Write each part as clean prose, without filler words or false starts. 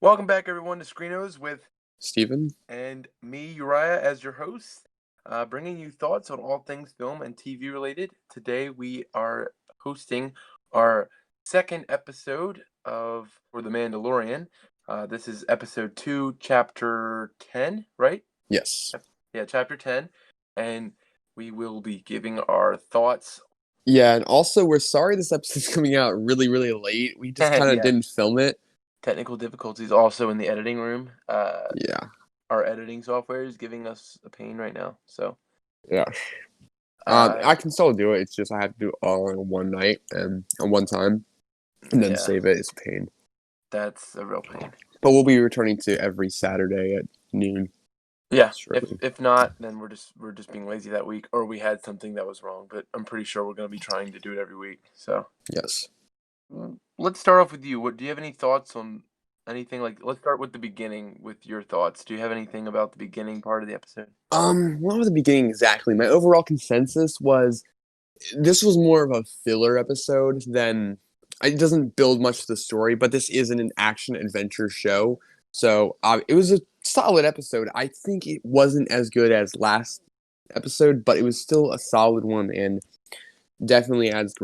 Welcome back, everyone, to Screenos with Steven? and me, Uriah, as your host, bringing you thoughts on all things film and TV related. Today, we are hosting our second episode of For the Mandalorian. This is episode 2, chapter 10, right? Yes. Yeah, chapter 10. And we will be giving our thoughts. Yeah, and also we're sorry this episode's coming out really, really late. We just kind of Yeah, didn't film it. technical difficulties also in the editing room. Yeah, Our editing software is giving us a pain right now. So, yeah. uh, I can still do it. It's just I have to do it all in one night and on one time, and then yeah, save it. It's a pain. that's a real pain. But we'll be returning to every Saturday at noon Yeah, if shortly. if not, then we're just being lazy that week, or we had something that was wrong. But I'm pretty sure we're gonna be trying to do it every week. So Yes. let's start off with you. What do you have any thoughts on anything? Like, let's start with the beginning with your thoughts. Do you have anything about the beginning part of the episode? What was the beginning exactly? My overall consensus was this was more of a filler episode than it doesn't build much to the story, but this isn't an action adventure show. So it was a solid episode. I think it wasn't as good as last episode, but it was still a solid one and definitely adds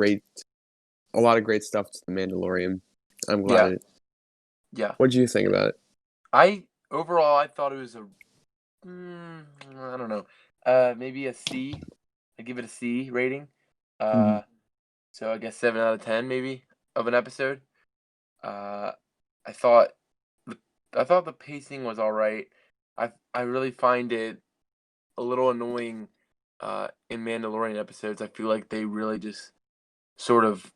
a lot of great stuff to the Mandalorian. I'm glad Yeah, it. yeah. What do you think about it? I overall I thought it was a I don't know, maybe a C. I give it a C rating. Mhm. Uh, so I guess 7 out of 10 maybe of an episode. Uh, I thought I thought the pacing was all right. I really find it a little annoying in Mandalorian episodes. I feel like they really just sort of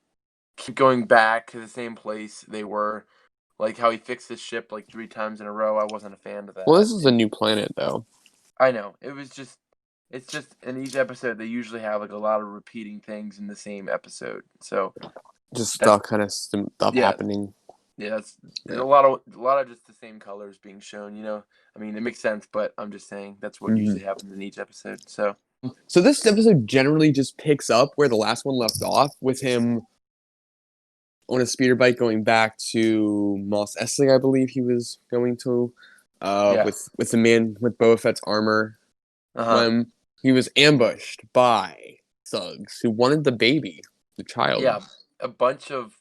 keep going back to the same place they were. Like how he fixed his ship like 3 times in a row. I wasn't a fan of Well, that. this is a new planet, though. I know. It's just in each episode they usually have like a lot of repeating things in the same episode. So Just that's stuff kind of stuff yeah, happening. yeah, it's Yeah. a lot of just the same colors being shown, you know. I mean, it makes sense, but I'm just saying that's what Mhm. usually happens in each episode. So, So this episode generally just picks up where the last one left off with him on a speeder bike going back to Mos Eisley, I believe he was going to, yeah. with the man with Boba Fett's armor Uh-huh. when he was ambushed by thugs who wanted the baby, the child. Yeah, a bunch of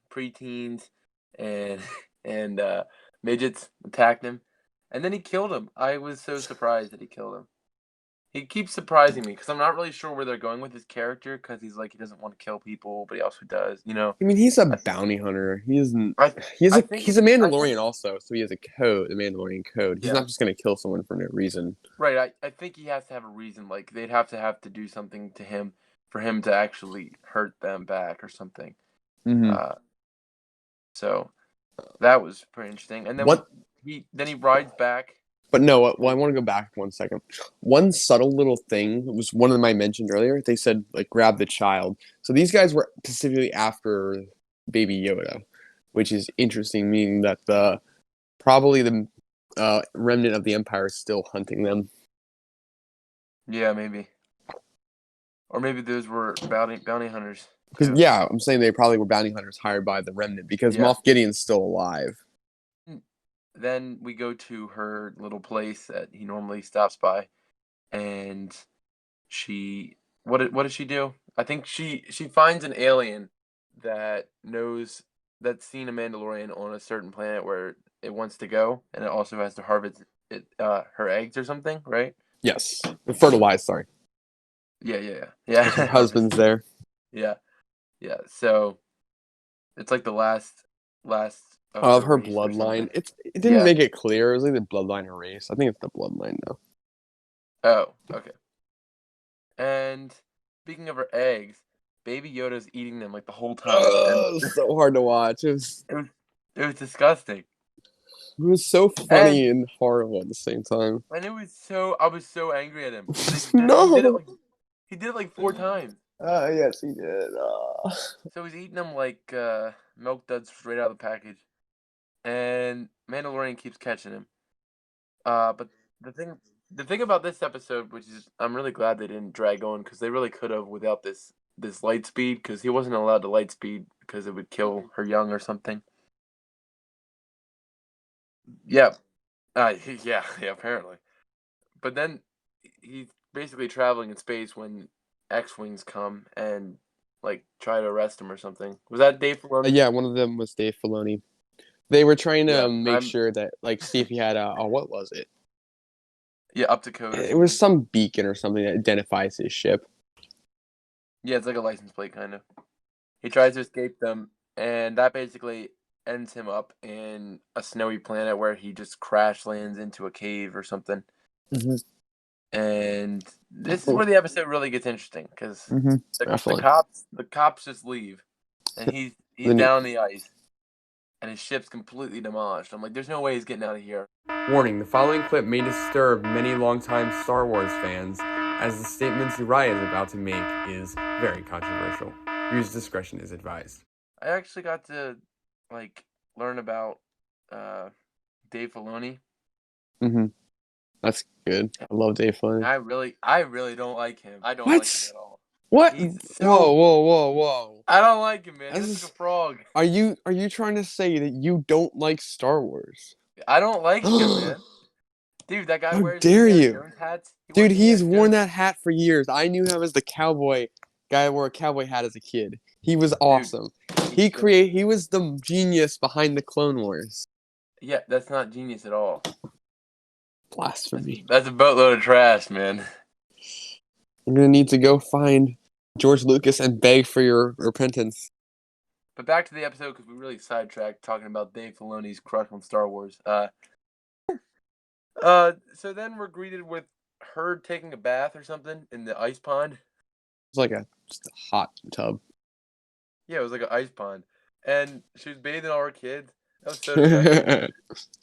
preteens and and midgets attacked him, and then he killed him. I was so surprised that he killed him. He keeps surprising me because I'm not really sure where they're going with his character because he's like he doesn't want to kill people, but he also does, you know. I mean, he's a I bounty hunter. He isn't. I I think He's a it's I think Mandalorian also, so he has a code, the Mandalorian code. He's yeah. not just gonna kill someone for no reason. Right, I think he has to have a reason, like, they'd have to do something to him for him to actually hurt them back or something. Hmm. Uh, so that was pretty interesting, and then What he rides back. But no, well, I Well, want to go back 1 second. One subtle little thing was one of them I mentioned earlier. They said like grab the child. So these guys were specifically after Baby Yoda, which is interesting, meaning that the probably the remnant of the Empire is still hunting them. yeah, maybe. Or maybe those were bounty hunters Because too. yeah, I'm saying they probably were bounty hunters hired by the remnant because Yeah. Moff Gideon's still alive. Mm. Then we go to her little place that he normally stops by, and she what does she do? I think she finds an alien that knows that's seen a Mandalorian on a certain planet where it wants to go, and it also has to harvest her eggs or something, right? Yes, fertilized. Sorry, Yeah, yeah, because her yeah. Harvest. husband's there. Yeah, yeah. So it's like the last of Of the her race or bloodline. something. It didn't Yeah. make it clear. It was like the bloodline or race. I think it's the bloodline though. Oh, okay. And speaking of her eggs, Baby Yoda's eating them like the whole time, and It was so hard to watch. it was it was disgusting. It was so And funny and horrible at the same time. it was so I was so angry at him because No. he did it like 4 times. Yes, he did. So he's eating them like milk duds straight out of the package, and Mandalorian keeps catching him. But the thing the thing about this episode, which is I'm really glad they didn't drag on because they really could have without this light speed because he wasn't allowed to light speed because it would kill her young or something. Yeah, yeah, yeah. Apparently, but then he's basically traveling in space when X-wings come and like try to arrest him or something. Was that Dave Filoni? Yeah, one of them was Dave Filoni. They were trying Yeah, to make I'm. sure that, like, see if he had a, what was it? Yeah, up to code or It was something. some beacon or something that identifies his ship. Yeah, it's like a license plate kind of. He tries to escape them, and that basically ends him up in a snowy planet where he just crash lands into a cave or something. Mm-hmm. And this is where the episode really gets interesting because Mm-hmm. the Definitely. cops just leave, and he's Then he, down on the ice, and his ship's completely demolished. I'm like, there's no way he's getting out of here. Warning, the following clip may disturb many longtime Star Wars fans, as the statements Uriah is about to make is very controversial. Viewer's discretion is advised. I actually got to like learn about uh, Dave Filoni. Mm-hmm. That's good. I love Dave Filoni. I really don't like him. I don't like him What? at all. What? He's Whoa, so whoa, whoa, whoa. I don't like him, man. He This looks like is. a frog. Are you trying to say that you don't like Star Wars? I don't like him, How man. Dude, that guy wears dare Indiana you? Jones hats. He Dude, wears he's Indiana worn Jones. that hat for years. I knew him as the cowboy guy who wore a cowboy hat as a kid. He was Dude, awesome. he's so He was the genius behind the Clone Wars. yeah. That's not genius at all. Blasphemy. That's a boatload of trash, man. I'm gonna need to go find George Lucas and beg for your repentance. But back to the episode because we really sidetracked talking about Dave Filoni's crush on Star Wars. So then we're greeted with her taking a bath or something in the ice pond. It's like just a hot tub. Yeah, it was like an ice pond, and she was bathing all her kids. That was so disgusting.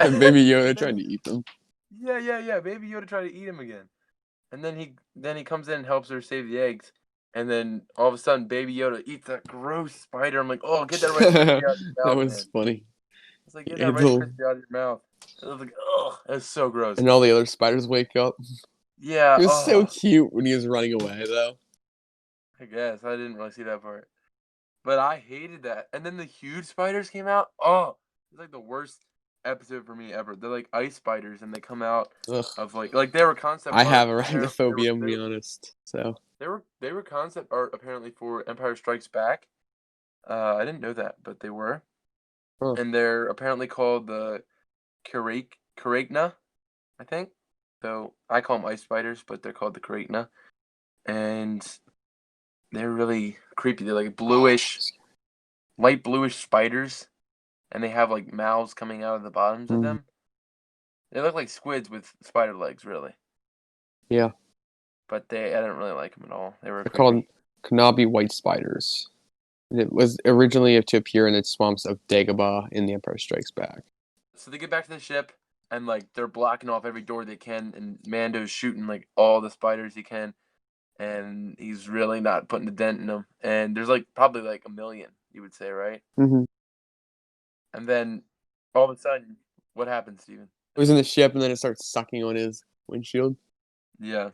And Baby And Yoda trying then to eat them. yeah. Baby Yoda tried to eat him again, and then he comes in and helps her save the eggs, and then all of a sudden Baby Yoda eats that gross spider. I'm like, oh, get that Rice Krispie out of your That mouth, was man. funny. It's like get that And, Rice Krispie out of your mouth. I was like, oh, that's so gross. and all the other spiders wake up. Yeah, It was so oh, cute when he was running away, though. I guess I didn't really see that part, but I hated that. And then the huge spiders came out. Oh, it's like the worst episode for me ever. They're like ice spiders, and they come out Ugh. of like they were concept I art. have Apparently, arachnophobia, I'm gonna be honest. So they were concept art apparently for Empire Strikes Back. I didn't know that, but they were, huh. and they're apparently called the Karagna, I think. So I call them ice spiders, but they're called the Karagna, and they're really creepy. They're like bluish, light bluish spiders, and they have like mouths coming out of the bottoms of Mhm. them. They look like squids with spider legs, really. Yeah, But I didn't really like them at all. They were they're called creepy. Kanabi white spiders. And it was originally to appear in the swamps of Dagobah in The Empire Strikes Back. So they get back to the ship, and like they're blocking off every door they can, and Mando's shooting like all the spiders he can, and he's really not putting a dent in them. And there's like probably like a million, you would say, right? Mm-hmm. And then all of a sudden, what happens, Steven? It was in the ship, and then it starts sucking on his windshield. Yeah.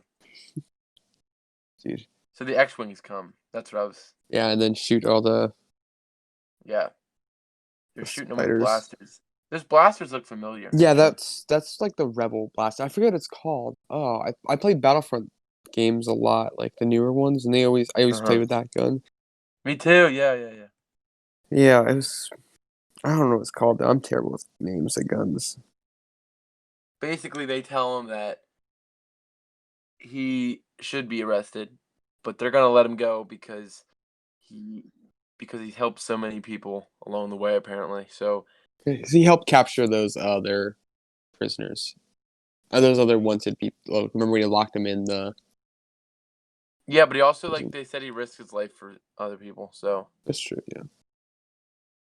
Dude. So the X-wings come. That's what I was. Yeah, and then shoot all Yeah, they're the shooting them with spiders. blasters. Those blasters look familiar, Yeah, actually. that's like the Rebel blaster. I forget what it's called. Oh, I played Battlefront games a lot, like the newer ones, and I always play Uh-huh. with that gun. Me too. Yeah. Yeah, it was. I don't know what it's called. I'm terrible with names of guns. Basically, they tell him that he should be arrested, but they're gonna let him go he because he's helped so many people along the way, apparently. So 'Cause he helped capture those other prisoners. Those other wanted people. Oh, remember when he locked them in the yeah, but he also like prison? they said he risked his life for other people. That's true. Yeah.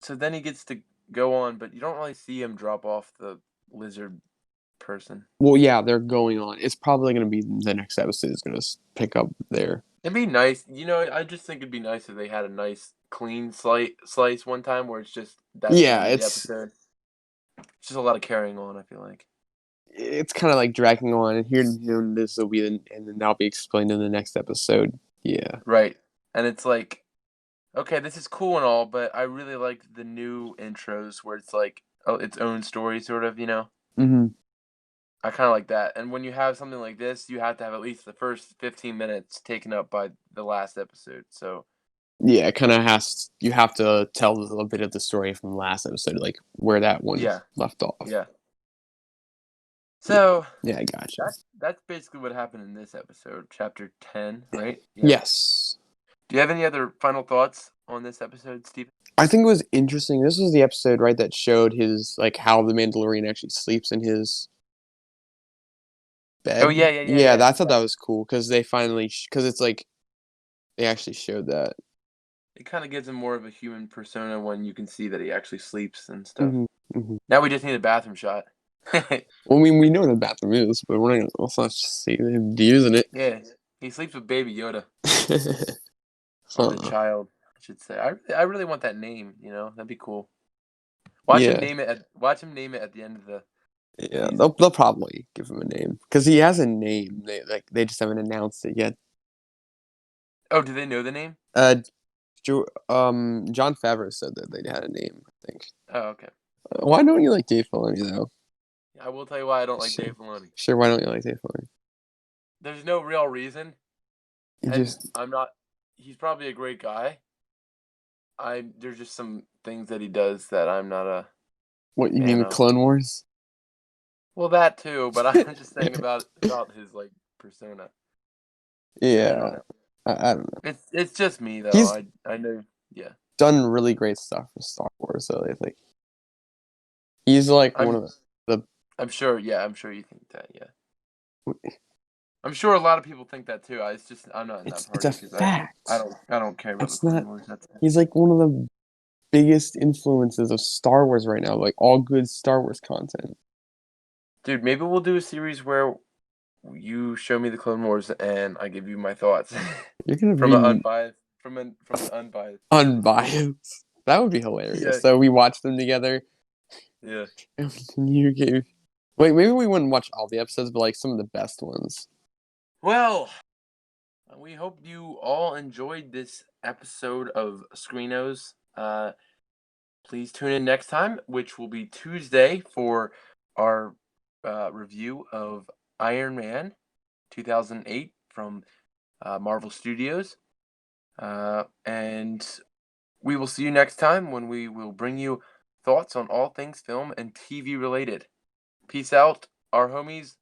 So then he gets to go on, but you don't really see him drop off the lizard person. Well, yeah, they're going on. It's probably going to be the next episode is going to pick up there. It'd be nice, I just think it'd be nice if they had a nice clean slice one time where it's just that's gonna Yeah, be the episode. It's just a lot of carrying on. I feel like. it's kind of like dragging on, and here this will be, and then that'll be explained in the next episode. Yeah. Right. And it's like, okay, this is cool and all, but I really liked the new intros where it's like its own story, sort of. Mm-hmm. I kind of like that. And when you have something like this, you have to have at least the first 15 minutes taken up by the last episode. So Yeah, it kind of you have to tell a little bit of the story from last episode, like where that one yeah, left off. yeah. Yeah, So yeah, I gotcha. that's basically what happened in this episode, chapter 10, right? Yeah. Yes. Do you have any other final thoughts on this episode, Steve? I think it was interesting. This was the episode, right, that showed his like how the Mandalorian actually sleeps in his Oh bed. yeah, yeah, yeah, Yeah, yeah, I thought yeah. that was cool because they finally because it's like they actually showed that. It kind of gives him more of a human persona when you can see that he actually sleeps and stuff. Hmm. Hmm. Now we just need a bathroom shot. Well, I mean, we know what the bathroom is, but we're not gonna let's not just see him using it. Yeah, he sleeps with Baby Yoda, or the Huh. child, I should say. I really want that name. That'd be cool. Yeah, Watch him name it at the end of the yeah. season. They'll probably give him a name because he has a name. They just haven't announced it yet. Oh, do they know the name? John Favreau said that they had a name. I think. Oh, okay. Why don't you like Dave Filoni though? I will tell you why I don't like Sure, Dave Filoni. sure. Why don't you like Dave Filoni? There's no real reason, You and just I'm not. He's probably a great guy. There's just some things that he does that I'm not a what you mean fan with of. Clone Wars? Well, that too, but I'm just saying about his like persona. I don't Yeah, know. I don't know. It's just me though. He's I know. Yeah. done really great stuff for Star Wars, so I think he's like one I'm of the. I'm sure. Yeah, I'm sure you think that. Yeah. I'm sure a lot of people think that too. It's just I'm not in that It's a party because I fact. don't care about the It's Clone not. Wars. That's it. He's like one of the biggest influences of Star Wars right now. Like all good Star Wars content. Dude, maybe we'll do a series where you show me the Clone Wars and I give you my thoughts You're gonna from an be unbiased perspective. unbiased. That would be hilarious. Yeah, So we watch them together. yeah. And you gave. Wait, maybe we wouldn't watch all the episodes, but like some of the best ones. Well, we hope you all enjoyed this episode of Screenos. Please tune in next time, which will be Tuesday for our review of Iron Man 2008 from Marvel Studios. And we will see you next time when we will bring you thoughts on all things film and TV related. Peace out, our homies.